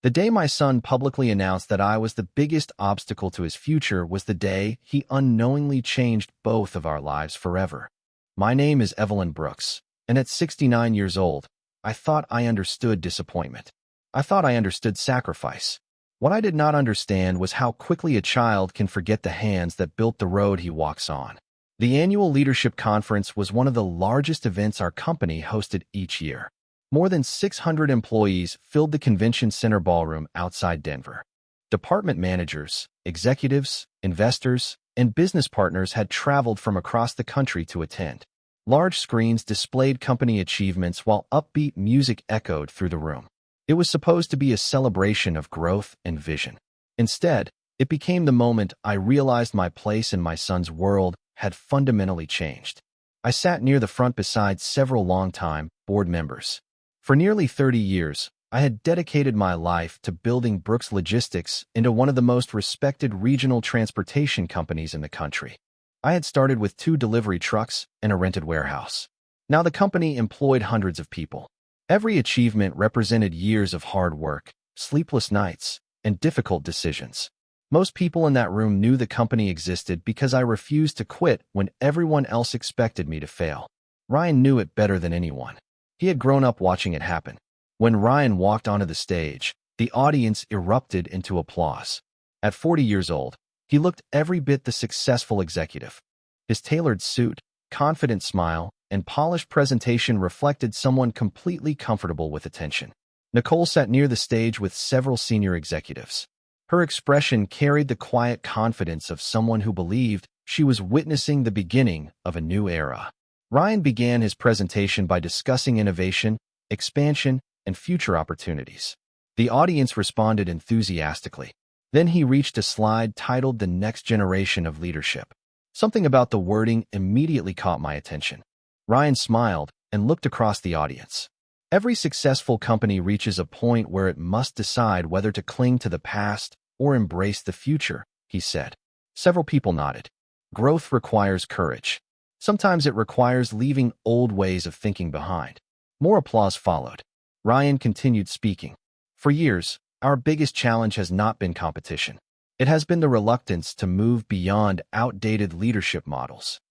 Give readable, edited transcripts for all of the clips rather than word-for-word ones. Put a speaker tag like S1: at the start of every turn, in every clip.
S1: The day my son publicly announced that I was the biggest obstacle to his future was the day he unknowingly changed both of our lives forever. My name is Evelyn Brooks, and at 69 years old, I thought I understood disappointment. I thought I understood sacrifice. What I did not understand was how quickly a child can forget the hands that built the road he walks on. The annual leadership conference was one of the largest events our company hosted each year. More than 600 employees filled the convention center ballroom outside Denver. Department managers, executives, investors, and business partners had traveled from across the country to attend. Large screens displayed company achievements while upbeat music echoed through the room. It was supposed to be a celebration of growth and vision. Instead, it became the moment I realized my place in my son's world had fundamentally changed. I sat near the front beside several longtime board members. For nearly 30 years, I had dedicated my life to building Brooks Logistics into one of the most respected regional transportation companies in the country. I had started with 2 delivery trucks and a rented warehouse. Now the company employed hundreds of people. Every achievement represented years of hard work, sleepless nights, and difficult decisions. Most people in that room knew the company existed because I refused to quit when everyone else expected me to fail. Ryan knew it better than anyone. He had grown up watching it happen. When Ryan walked onto the stage, the audience erupted into applause. At 40 years old, he looked every bit the successful executive. His tailored suit, confident smile, and polished presentation reflected someone completely comfortable with attention. Nicole sat near the stage with several senior executives. Her expression carried the quiet confidence of someone who believed she was witnessing the beginning of a new era. Ryan began his presentation by discussing innovation, expansion, and future opportunities. The audience responded enthusiastically. Then he reached a slide titled "The Next Generation of Leadership." Something about the wording immediately caught my attention. Ryan smiled and looked across the audience. Every successful company reaches a point where it must decide whether to cling to the past or embrace the future, he said. Several people nodded. Growth requires courage. Sometimes it requires leaving old ways of thinking behind. More applause followed. Ryan continued speaking. For years, our biggest challenge has not been competition. It has been the reluctance to move beyond outdated leadership models.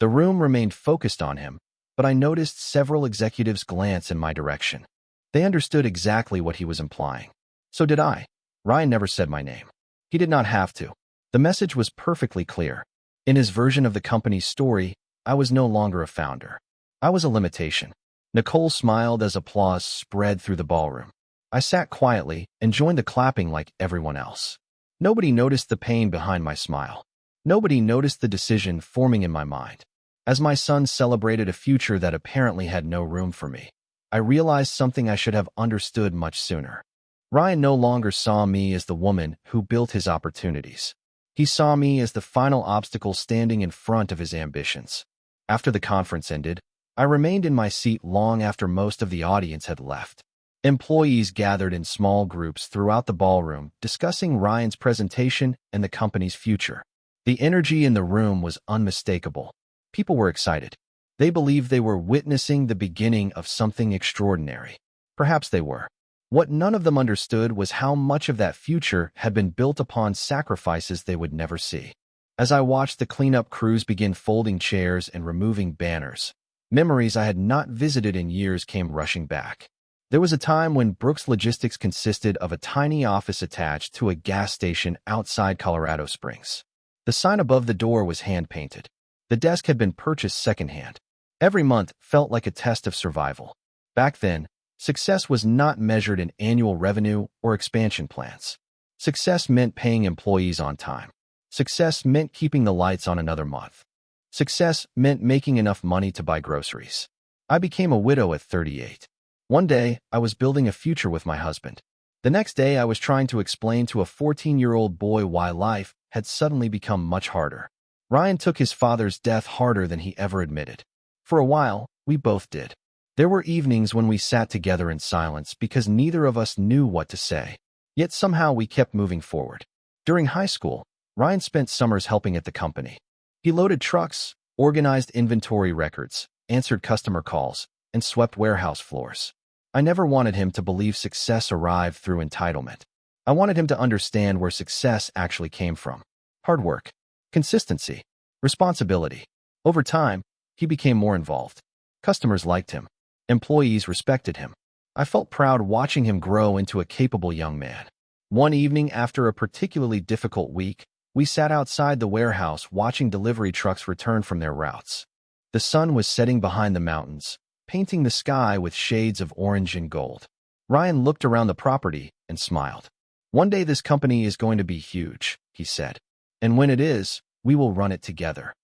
S1: The room remained focused on him, but I noticed several executives glance in my direction. They understood exactly what he was implying. So did I. Ryan never said my name. He did not have to. The message was perfectly clear. In his version of the company's story, I was no longer a founder. I was a limitation. Nicole smiled as applause spread through the ballroom. I sat quietly and joined the clapping like everyone else. Nobody noticed the pain behind my smile. Nobody noticed the decision forming in my mind. As my son celebrated a future that apparently had no room for me, I realized something I should have understood much sooner. Ryan no longer saw me as the woman who built his opportunities. He saw me as the final obstacle standing in front of his ambitions. After the conference ended, I remained in my seat long after most of the audience had left. Employees gathered in small groups throughout the ballroom, discussing Ryan's presentation and the company's future. The energy in the room was unmistakable. People were excited. They believed they were witnessing the beginning of something extraordinary. Perhaps they were. What none of them understood was how much of that future had been built upon sacrifices they would never see. As I watched the cleanup crews begin folding chairs and removing banners, memories I had not visited in years came rushing back. There was a time when Brooks Logistics consisted of a tiny office attached to a gas station outside Colorado Springs. The sign above the door was hand-painted. The desk had been purchased secondhand. Every month felt like a test of survival. Back then, success was not measured in annual revenue or expansion plans. Success meant paying employees on time. Success meant keeping the lights on another month. Success meant making enough money to buy groceries. I became a widow at 38. One day, I was building a future with my husband. The next day, I was trying to explain to a 14-year-old boy why life had suddenly become much harder. Ryan took his father's death harder than he ever admitted. For a while, we both did. There were evenings when we sat together in silence because neither of us knew what to say. Yet somehow we kept moving forward. During high school, Ryan spent summers helping at the company. He loaded trucks, organized inventory records, answered customer calls, and swept warehouse floors. I never wanted him to believe success arrived through entitlement. I wanted him to understand where success actually came from. Hard work, consistency, responsibility. Over time, he became more involved. Customers liked him. Employees respected him. I felt proud watching him grow into a capable young man. One evening after a particularly difficult week, we sat outside the warehouse watching delivery trucks return from their routes. The sun was setting behind the mountains, painting the sky with shades of orange and gold. Ryan looked around the property and smiled. "One day this company is going to be huge," he said. "And when it is, we will run it together."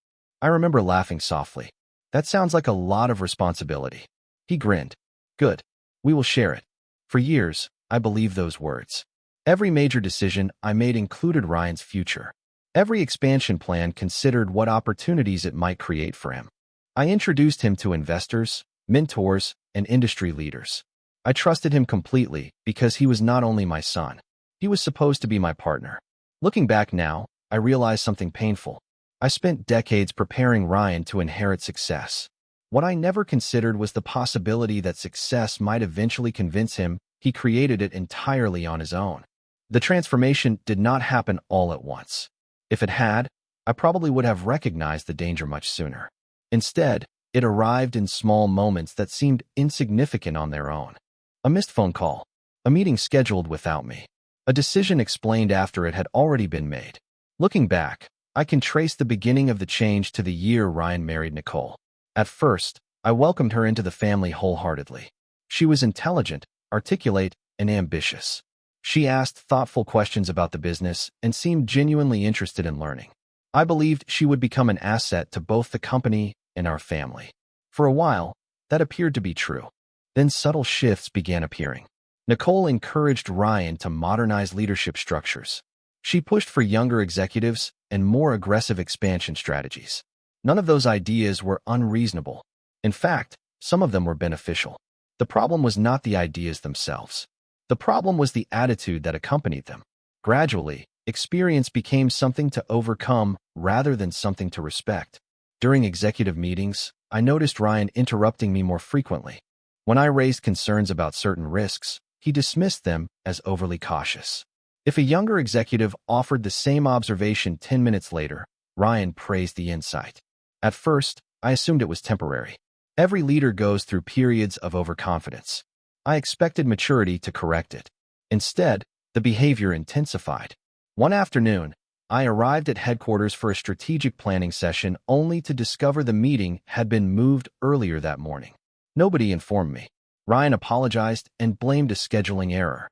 S1: I remember laughing softly. "That sounds like a lot of responsibility." He grinned. "Good. We will share it." For years, I believed those words. Every major decision I made included Ryan's future. Every expansion plan considered what opportunities it might create for him. I introduced him to investors, mentors, and industry leaders. I trusted him completely because he was not only my son. He was supposed to be my partner. Looking back now, I realized something painful. I spent decades preparing Ryan to inherit success. What I never considered was the possibility that success might eventually convince him he created it entirely on his own. The transformation did not happen all at once. If it had, I probably would have recognized the danger much sooner. Instead, it arrived in small moments that seemed insignificant on their own. A missed phone call, a meeting scheduled without me, a decision explained after it had already been made. Looking back, I can trace the beginning of the change to the year Ryan married Nicole. At first, I welcomed her into the family wholeheartedly. She was intelligent, articulate, and ambitious. She asked thoughtful questions about the business and seemed genuinely interested in learning. I believed she would become an asset to both the company and our family. For a while, that appeared to be true. Then subtle shifts began appearing. Nicole encouraged Ryan to modernize leadership structures. She pushed for younger executives and more aggressive expansion strategies. None of those ideas were unreasonable. In fact, some of them were beneficial. The problem was not the ideas themselves. The problem was the attitude that accompanied them. Gradually, experience became something to overcome rather than something to respect. During executive meetings, I noticed Ryan interrupting me more frequently. When I raised concerns about certain risks, he dismissed them as overly cautious. If a younger executive offered the same observation 10 minutes later, Ryan praised the insight. At first, I assumed it was temporary. Every leader goes through periods of overconfidence. I expected maturity to correct it. Instead, the behavior intensified. One afternoon, I arrived at headquarters for a strategic planning session only to discover the meeting had been moved earlier that morning. Nobody informed me. Ryan apologized and blamed a scheduling error.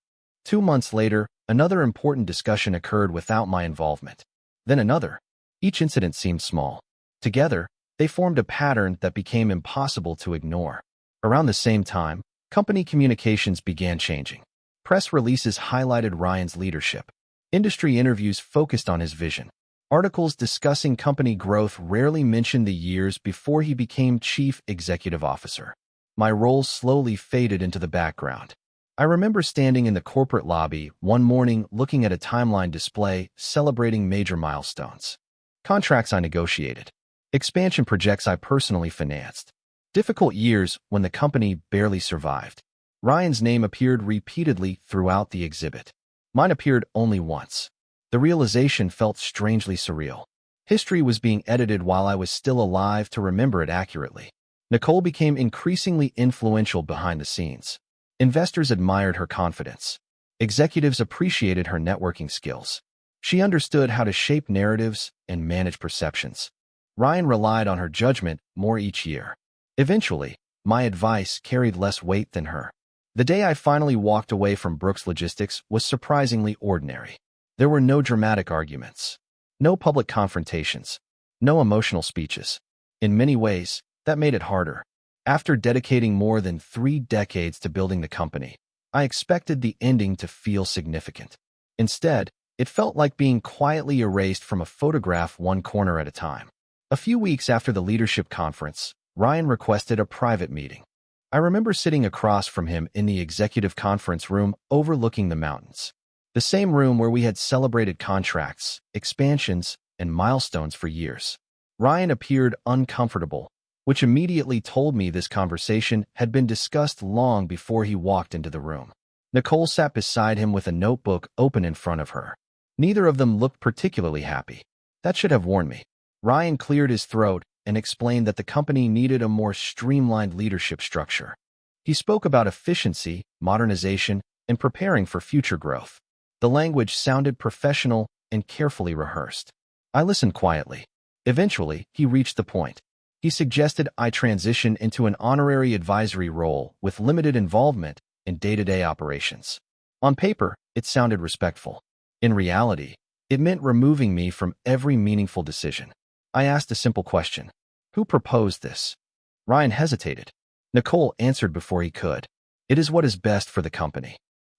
S1: 2 months later, another important discussion occurred without my involvement. Then another. Each incident seemed small. Together, they formed a pattern that became impossible to ignore. Around the same time, company communications began changing. Press releases highlighted Ryan's leadership. Industry interviews focused on his vision. Articles discussing company growth rarely mentioned the years before he became chief executive officer. My role slowly faded into the background. I remember standing in the corporate lobby one morning looking at a timeline display celebrating major milestones. Contracts I negotiated. Expansion projects I personally financed. Difficult years when the company barely survived. Ryan's name appeared repeatedly throughout the exhibit. Mine appeared only once. The realization felt strangely surreal. History was being edited while I was still alive to remember it accurately. Nicole became increasingly influential behind the scenes. Investors admired her confidence. Executives appreciated her networking skills. She understood how to shape narratives and manage perceptions. Ryan relied on her judgment more each year. Eventually, my advice carried less weight than her. The day I finally walked away from Brooks Logistics was surprisingly ordinary. There were no dramatic arguments, no public confrontations, no emotional speeches. In many ways, that made it harder. After dedicating more than 3 decades to building the company, I expected the ending to feel significant. Instead, it felt like being quietly erased from a photograph one corner at a time. A few weeks after the leadership conference, Ryan requested a private meeting. I remember sitting across from him in the executive conference room overlooking the mountains. The same room where we had celebrated contracts, expansions, and milestones for years. Ryan appeared uncomfortable, which immediately told me this conversation had been discussed long before he walked into the room. Nicole sat beside him with a notebook open in front of her. Neither of them looked particularly happy. That should have warned me. Ryan cleared his throat and explained that the company needed a more streamlined leadership structure. He spoke about efficiency, modernization, and preparing for future growth. The language sounded professional and carefully rehearsed. I listened quietly. Eventually, he reached the point. He suggested I transition into an honorary advisory role with limited involvement in day-to-day operations. On paper, it sounded respectful. In reality, it meant removing me from every meaningful decision. I asked a simple question. Who proposed this? Ryan hesitated. Nicole answered before he could. It is what is best for the company.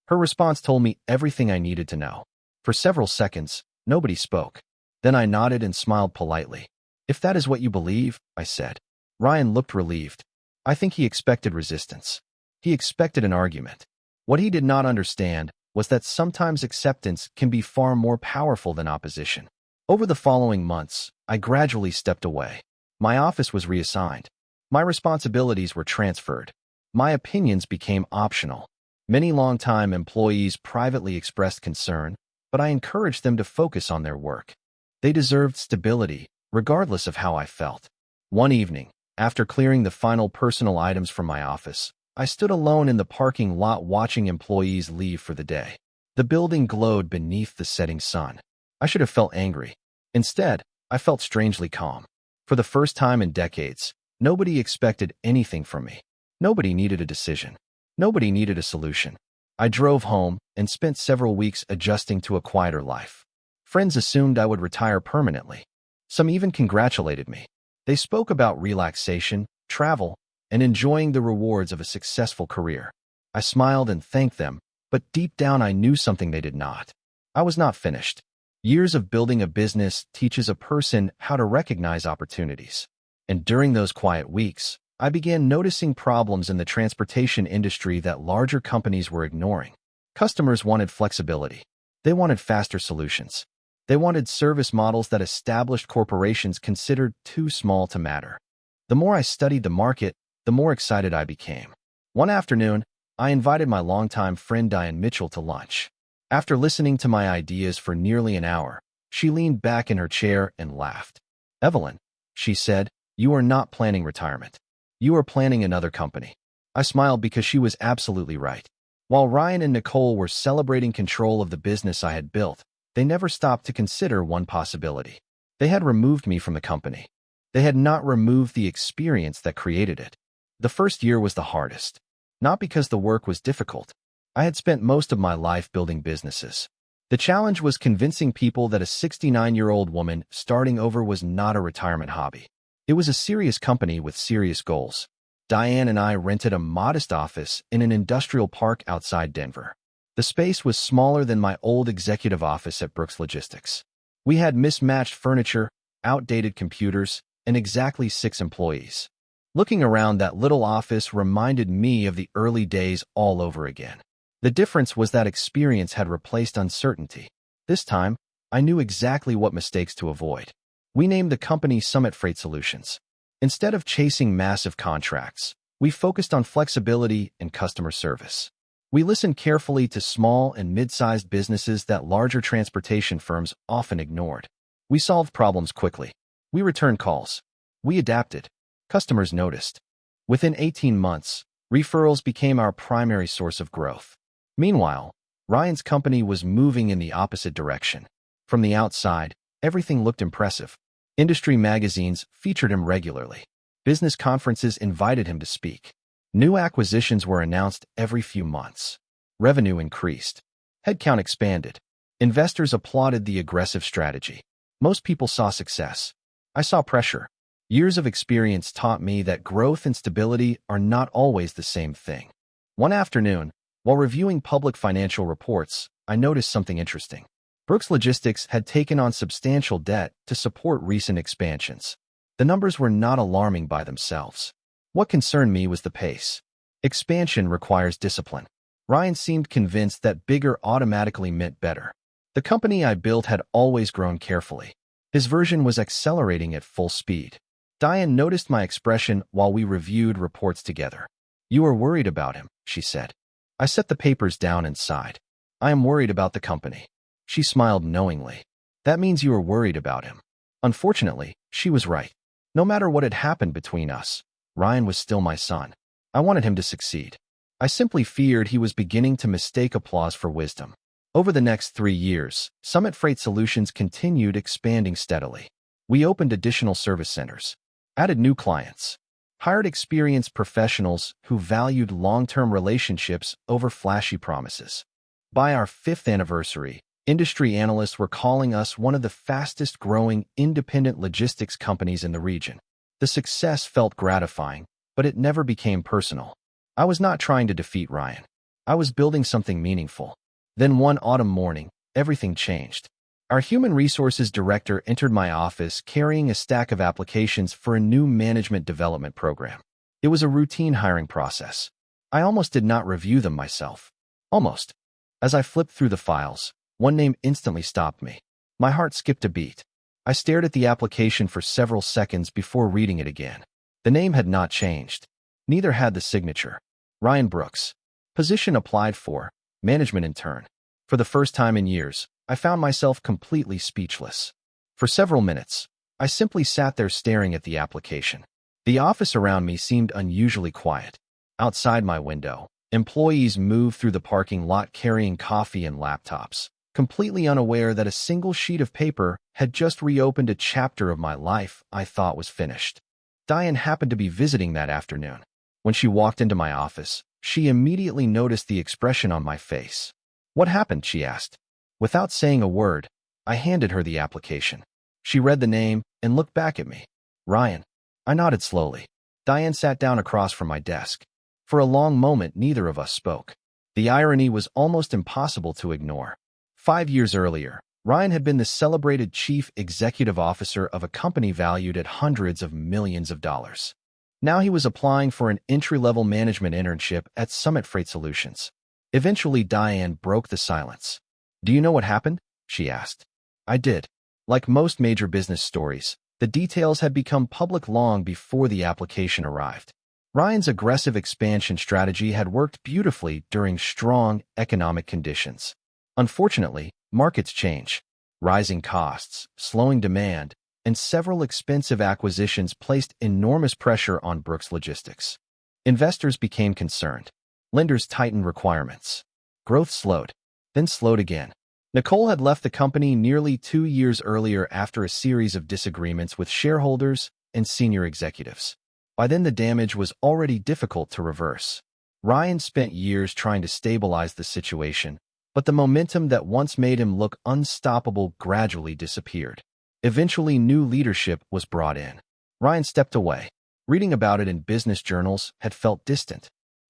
S1: Her response told me everything I needed to know. For several seconds, nobody spoke. Then I nodded and smiled politely. If that is what you believe, I said. Ryan looked relieved. I think he expected resistance. He expected an argument. What he did not understand was that sometimes acceptance can be far more powerful than opposition. Over the following months, I gradually stepped away. My office was reassigned. My responsibilities were transferred. My opinions became optional. Many longtime employees privately expressed concern, but I encouraged them to focus on their work. They deserved stability, regardless of how I felt. One evening, after clearing the final personal items from my office, I stood alone in the parking lot watching employees leave for the day. The building glowed beneath the setting sun. I should have felt angry. Instead, I felt strangely calm. For the first time in decades, nobody expected anything from me. Nobody needed a decision. Nobody needed a solution. I drove home and spent several weeks adjusting to a quieter life. Friends assumed I would retire permanently. Some even congratulated me. They spoke about relaxation, travel, and enjoying the rewards of a successful career. I smiled and thanked them, but deep down I knew something they did not. I was not finished. Years of building a business teaches a person how to recognize opportunities. And during those quiet weeks, I began noticing problems in the transportation industry that larger companies were ignoring. Customers wanted flexibility. They wanted faster solutions. They wanted service models that established corporations considered too small to matter. The more I studied the market, the more excited I became. One afternoon, I invited my longtime friend Diane Mitchell to lunch. After listening to my ideas for nearly an hour, she leaned back in her chair and laughed. "Evelyn," she said, "you are not planning retirement. You are planning another company." I smiled because she was absolutely right. While Ryan and Nicole were celebrating control of the business I had built, they never stopped to consider one possibility. They had removed me from the company. They had not removed the experience that created it. The first year was the hardest. Not because the work was difficult. I had spent most of my life building businesses. The challenge was convincing people that a 69-year-old woman starting over was not a retirement hobby. It was a serious company with serious goals. Diane and I rented a modest office in an industrial park outside Denver. The space was smaller than my old executive office at Brooks Logistics. We had mismatched furniture, outdated computers, and exactly 6 employees. Looking around that little office reminded me of the early days all over again. The difference was that experience had replaced uncertainty. This time, I knew exactly what mistakes to avoid. We named the company Summit Freight Solutions. Instead of chasing massive contracts, we focused on flexibility and customer service. We listened carefully to small and mid-sized businesses that larger transportation firms often ignored. We solved problems quickly. We returned calls. We adapted. Customers noticed. Within 18 months, referrals became our primary source of growth. Meanwhile, Ryan's company was moving in the opposite direction. From the outside, everything looked impressive. Industry magazines featured him regularly. Business conferences invited him to speak. New acquisitions were announced every few months. Revenue increased. Headcount expanded. Investors applauded the aggressive strategy. Most people saw success. I saw pressure. Years of experience taught me that growth and stability are not always the same thing. One afternoon, while reviewing public financial reports, I noticed something interesting. Brooks Logistics had taken on substantial debt to support recent expansions. The numbers were not alarming by themselves. What concerned me was the pace. Expansion requires discipline. Ryan seemed convinced that bigger automatically meant better. The company I built had always grown carefully. His version was accelerating at full speed. Diane noticed my expression while we reviewed reports together. "You are worried about him," she said. I set the papers down and sighed. "I am worried about the company." She smiled knowingly. "That means you are worried about him." Unfortunately, she was right. No matter what had happened between us, Ryan was still my son. I wanted him to succeed. I simply feared he was beginning to mistake applause for wisdom. Over the next 3 years, Summit Freight Solutions continued expanding steadily. We opened additional service centers, added new clients, hired experienced professionals who valued long-term relationships over flashy promises. By our 5th anniversary, industry analysts were calling us one of the fastest-growing independent logistics companies in the region. The success felt gratifying, but it never became personal. I was not trying to defeat Ryan. I was building something meaningful. Then one autumn morning, everything changed. Our human resources director entered my office carrying a stack of applications for a new management development program. It was a routine hiring process. I almost did not review them myself. Almost. As I flipped through the files, one name instantly stopped me. My heart skipped a beat. I stared at the application for several seconds before reading it again. The name had not changed. Neither had the signature. Ryan Brooks. Position applied for, management intern. For the first time in years, I found myself completely speechless. For several minutes, I simply sat there staring at the application. The office around me seemed unusually quiet. Outside my window, employees moved through the parking lot carrying coffee and laptops, completely unaware that a single sheet of paper had just reopened a chapter of my life I thought was finished. Diane happened to be visiting that afternoon. When she walked into my office, she immediately noticed the expression on my face. "What happened?" she asked. Without saying a word, I handed her the application. She read the name and looked back at me. "Ryan." I nodded slowly. Diane sat down across from my desk. For a long moment, neither of us spoke. The irony was almost impossible to ignore. 5 years earlier, Ryan had been the celebrated chief executive officer of a company valued at hundreds of millions of dollars. Now he was applying for an entry-level management internship at Summit Freight Solutions. Eventually, Diane broke the silence. "Do you know what happened?" she asked. I did. Like most major business stories, the details had become public long before the application arrived. Ryan's aggressive expansion strategy had worked beautifully during strong economic conditions. Unfortunately, markets change. Rising costs, slowing demand, and several expensive acquisitions placed enormous pressure on Brooks Logistics. Investors became concerned. Lenders tightened requirements. Growth slowed, then slowed again. Nicole had left the company nearly 2 years earlier after a series of disagreements with shareholders and senior executives. By then, the damage was already difficult to reverse. Ryan spent years trying to stabilize the situation, but the momentum that once made him look unstoppable gradually disappeared. Eventually, new leadership was brought in. Ryan stepped away. Reading about it in business journals had felt distant.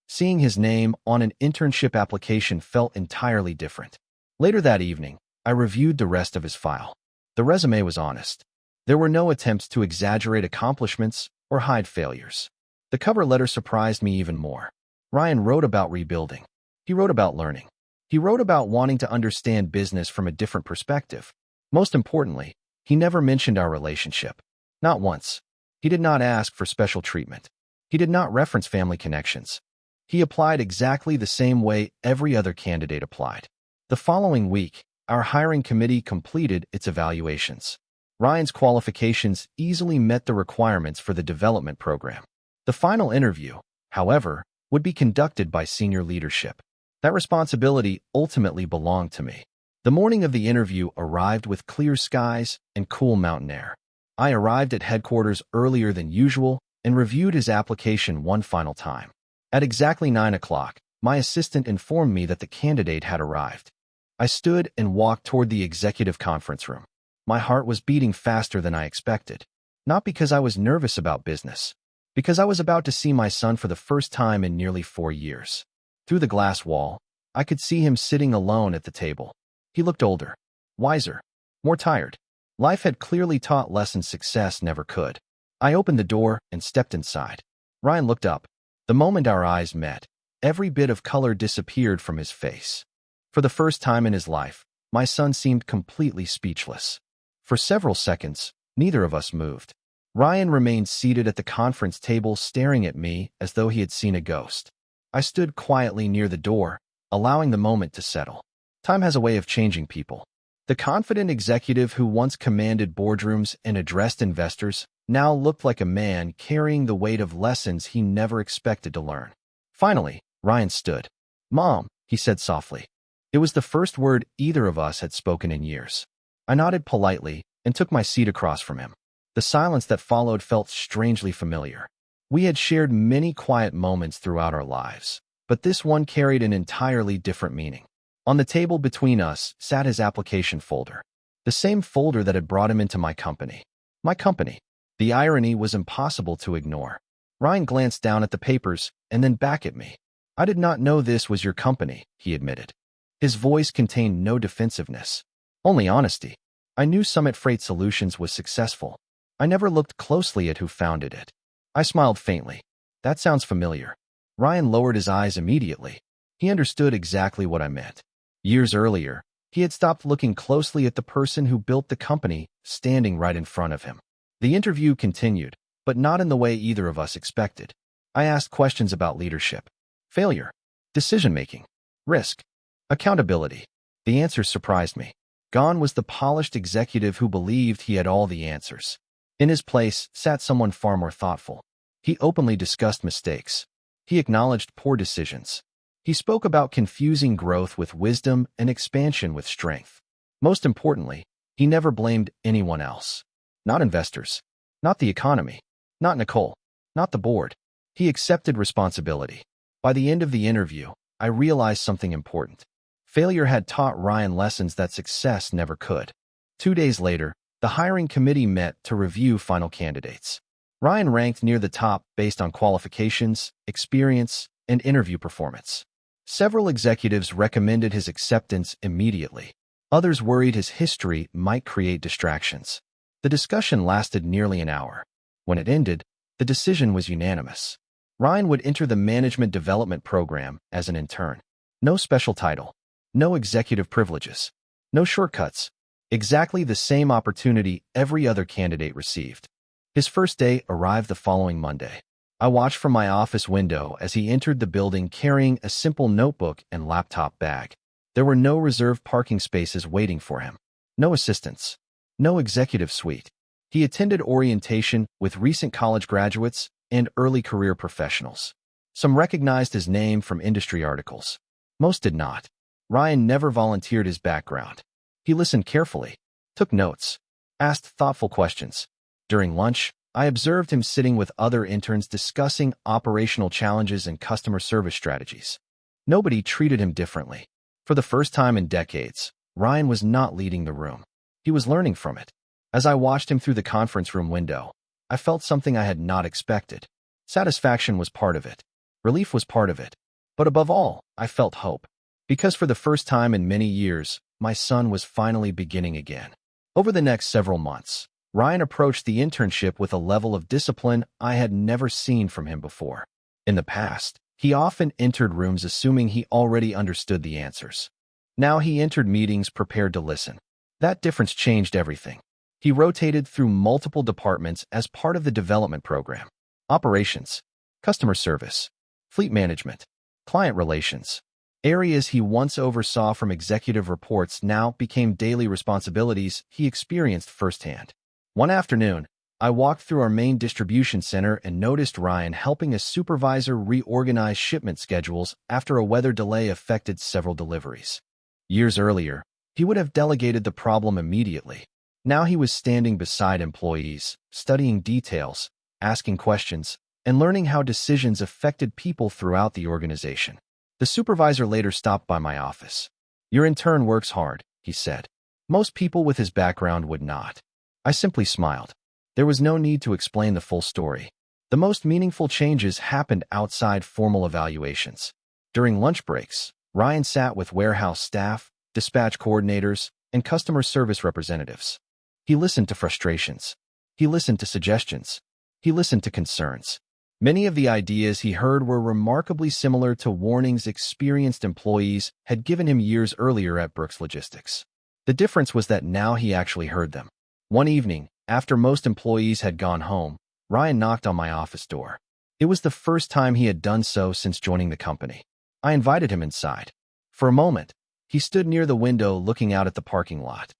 S1: Seeing his name on an internship application felt entirely different. Later that evening, I reviewed the rest of his file. The resume was honest. There were no attempts to exaggerate accomplishments or hide failures. The cover letter surprised me even more. Ryan wrote about rebuilding. He wrote about learning. He wrote about wanting to understand business from a different perspective. Most importantly, he never mentioned our relationship. Not once. He did not ask for special treatment. He did not reference family connections. He applied exactly the same way every other candidate applied. The following week, our hiring committee completed its evaluations. Ryan's qualifications easily met the requirements for the development program. The final interview, however, would be conducted by senior leadership. That responsibility ultimately belonged to me. The morning of the interview arrived with clear skies and cool mountain air. I arrived at headquarters earlier than usual and reviewed his application one final time. At exactly 9 o'clock, my assistant informed me that the candidate had arrived. I stood and walked toward the executive conference room. My heart was beating faster than I expected. Not because I was nervous about business, because I was about to see my son for the first time in nearly 4 years. Through the glass wall, I could see him sitting alone at the table. He looked older, wiser, more tired. Life had clearly taught lessons success never could. I opened the door and stepped inside. Ryan looked up. The moment our eyes met, every bit of color disappeared from his face. For the first time in his life, my son seemed completely speechless. For several seconds, neither of us moved. Ryan remained seated at the conference table staring at me as though he had seen a ghost. I stood quietly near the door, allowing the moment to settle. Time has a way of changing people. The confident executive who once commanded boardrooms and addressed investors now looked like a man carrying the weight of lessons he never expected to learn. Finally, Ryan stood. "Mom," he said softly. It was the first word either of us had spoken in years. I nodded politely and took my seat across from him. The silence that followed felt strangely familiar. We had shared many quiet moments throughout our lives, but this one carried an entirely different meaning. On the table between us sat his application folder, the same folder that had brought him into my company. My company. The irony was impossible to ignore. Ryan glanced down at the papers and then back at me. "I did not know this was your company," he admitted. His voice contained no defensiveness, only honesty. I knew Summit Freight Solutions was successful. I never looked closely at who founded it. I smiled faintly. "That sounds familiar." Ryan lowered his eyes immediately. He understood exactly what I meant. Years earlier, he had stopped looking closely at the person who built the company standing right in front of him. The interview continued, but not in the way either of us expected. I asked questions about leadership, failure, decision-making, risk, accountability. The answers surprised me. Gone was the polished executive who believed he had all the answers. In his place sat someone far more thoughtful. He openly discussed mistakes. He acknowledged poor decisions. He spoke about confusing growth with wisdom and expansion with strength. Most importantly, he never blamed anyone else. Not investors, not the economy, not Nicole, not the board. He accepted responsibility. By the end of the interview, I realized something important. Failure had taught Ryan lessons that success never could. 2 days later, the hiring committee met to review final candidates. Ryan ranked near the top based on qualifications, experience, and interview performance. Several executives recommended his acceptance immediately. Others worried his history might create distractions. The discussion lasted nearly an hour. When it ended, the decision was unanimous. Ryan would enter the management development program as an intern. No special title, no executive privileges, no shortcuts. Exactly the same opportunity every other candidate received. His first day arrived the following Monday. I watched from my office window as he entered the building carrying a simple notebook and laptop bag. There were no reserved parking spaces waiting for him. No assistants. No executive suite. He attended orientation with recent college graduates and early career professionals. Some recognized his name from industry articles. Most did not. Ryan never volunteered his background. He listened carefully, took notes, asked thoughtful questions. During lunch, I observed him sitting with other interns discussing operational challenges and customer service strategies. Nobody treated him differently. For the first time in decades, Ryan was not leading the room. He was learning from it. As I watched him through the conference room window, I felt something I had not expected. Satisfaction was part of it. Relief was part of it. But above all, I felt hope. Because for the first time in many years, my son was finally beginning again. Over the next several months, Ryan approached the internship with a level of discipline I had never seen from him before. In the past, he often entered rooms assuming he already understood the answers. Now he entered meetings prepared to listen. That difference changed everything. He rotated through multiple departments as part of the development program. Operations, customer service, fleet management, client relations. Areas he once oversaw from executive reports now became daily responsibilities he experienced firsthand. One afternoon, I walked through our main distribution center and noticed Ryan helping a supervisor reorganize shipment schedules after a weather delay affected several deliveries. Years earlier, he would have delegated the problem immediately. Now he was standing beside employees, studying details, asking questions, and learning how decisions affected people throughout the organization. The supervisor later stopped by my office. "Your intern works hard," he said. Most people with his background would not. I simply smiled. There was no need to explain the full story. The most meaningful changes happened outside formal evaluations. During lunch breaks, Ryan sat with warehouse staff, dispatch coordinators, and customer service representatives. He listened to frustrations. He listened to suggestions. He listened to concerns. Many of the ideas he heard were remarkably similar to warnings experienced employees had given him years earlier at Brooks Logistics. The difference was that now he actually heard them. One evening, After most employees had gone home, Ryan knocked on my office door. It was the first time he had done so since joining the company. I invited him inside. For a moment, he stood near the window looking out at the parking lot.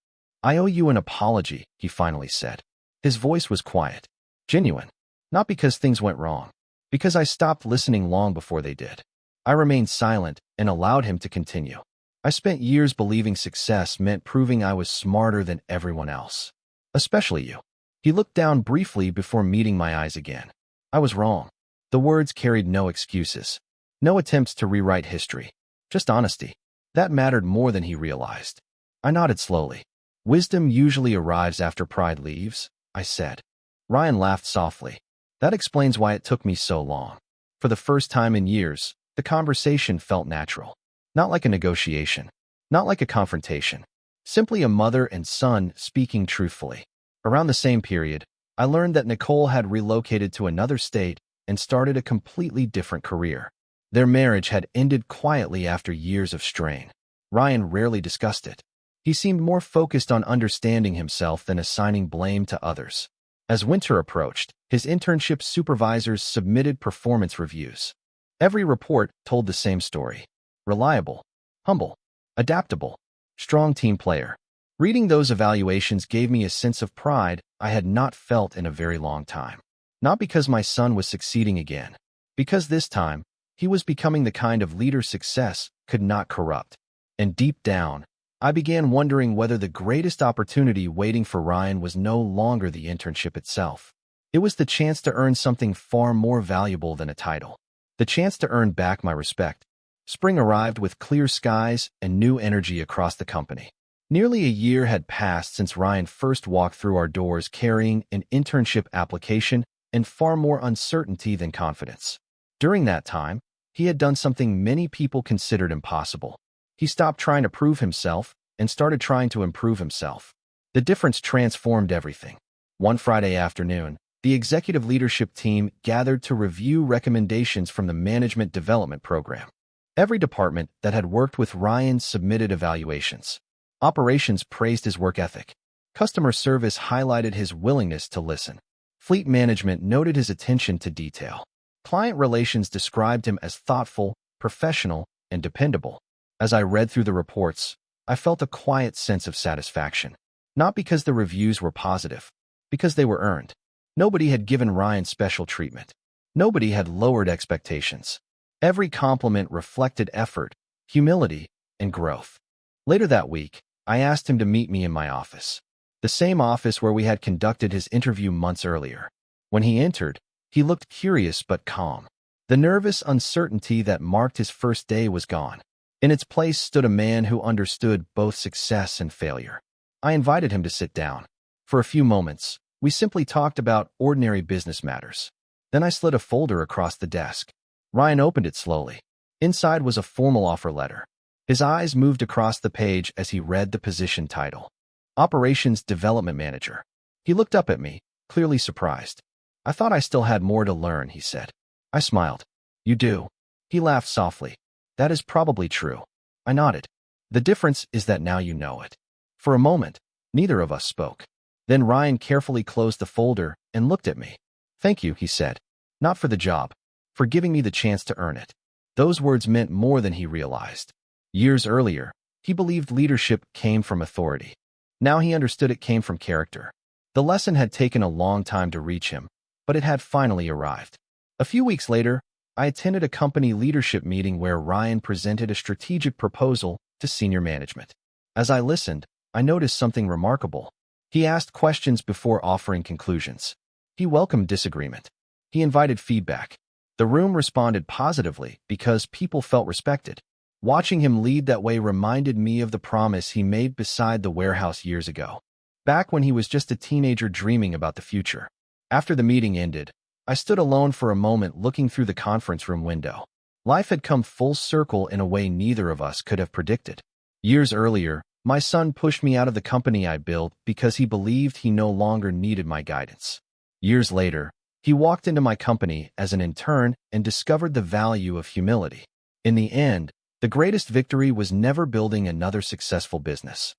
S1: "I owe you an apology," he finally said. His voice was quiet, genuine. Not because things went wrong, because I stopped listening long before they did. I remained silent and allowed him to continue. I spent years believing success meant proving I was smarter than everyone else. Especially you. He looked down briefly before meeting my eyes again. I was wrong. The words carried no excuses. No attempts to rewrite history. Just honesty. That mattered more than he realized. I nodded slowly. "Wisdom usually arrives after pride leaves," I said. Ryan laughed softly. "That explains why it took me so long." For the first time in years, the conversation felt natural. Not like a negotiation. Not like a confrontation. Simply a mother and son speaking truthfully. Around the same period, I learned that Nicole had relocated to another state and started a completely different career. Their marriage had ended quietly after years of strain. Ryan rarely discussed it. He seemed more focused on understanding himself than assigning blame to others. As winter approached, his internship supervisors submitted performance reviews. Every report told the same story. Reliable, humble, adaptable, strong team player. Reading those evaluations gave me a sense of pride I had not felt in a very long time. Not because my son was succeeding again, because this time, he was becoming the kind of leader success could not corrupt. And deep down, I began wondering whether the greatest opportunity waiting for Ryan was no longer the internship itself. It was the chance to earn something far more valuable than a title. The chance to earn back my respect. Spring arrived with clear skies and new energy across the company. Nearly a year had passed since Ryan first walked through our doors carrying an internship application and far more uncertainty than confidence. During that time, he had done something many people considered impossible. He stopped trying to prove himself and started trying to improve himself. The difference transformed everything. One Friday afternoon, the executive leadership team gathered to review recommendations from the management development program. Every department that had worked with Ryan submitted evaluations. Operations praised his work ethic. Customer service highlighted his willingness to listen. Fleet management noted his attention to detail. Client relations described him as thoughtful, professional, and dependable. As I read through the reports, I felt a quiet sense of satisfaction. Not because the reviews were positive, because they were earned. Nobody had given Ryan special treatment. Nobody had lowered expectations. Every compliment reflected effort, humility, and growth. Later that week, I asked him to meet me in my office. The same office where we had conducted his interview months earlier. When he entered, he looked curious but calm. The nervous uncertainty that marked his first day was gone. In its place stood a man who understood both success and failure. I invited him to sit down. For a few moments, we simply talked about ordinary business matters. Then I slid a folder across the desk. Ryan opened it slowly. Inside was a formal offer letter. His eyes moved across the page as he read the position title. Operations Development Manager. He looked up at me, clearly surprised. "I thought I still had more to learn," he said. I smiled. "You do." He laughed softly. "That is probably true." I nodded. "The difference is that now you know it." For a moment, neither of us spoke. Then Ryan carefully closed the folder and looked at me. "Thank you," he said. "Not for the job, for giving me the chance to earn it." Those words meant more than he realized. Years earlier, he believed leadership came from authority. Now he understood it came from character. The lesson had taken a long time to reach him, but it had finally arrived. A few weeks later, I attended a company leadership meeting where Ryan presented a strategic proposal to senior management. As I listened, I noticed something remarkable. He asked questions before offering conclusions. He welcomed disagreement. He invited feedback. The room responded positively because people felt respected. Watching him lead that way reminded me of the promise he made beside the warehouse years ago, back when he was just a teenager dreaming about the future. After the meeting ended, I stood alone for a moment looking through the conference room window. Life had come full circle in a way neither of us could have predicted. Years earlier, my son pushed me out of the company I built because he believed he no longer needed my guidance. Years later, he walked into my company as an intern and discovered the value of humility. In the end, the greatest victory was never building another successful business.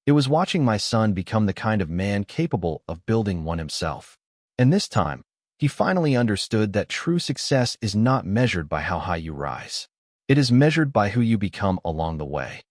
S1: It was watching my son become the kind of man capable of building one himself. And this time, he finally understood that true success is not measured by how high you rise. It is measured by who you become along the way.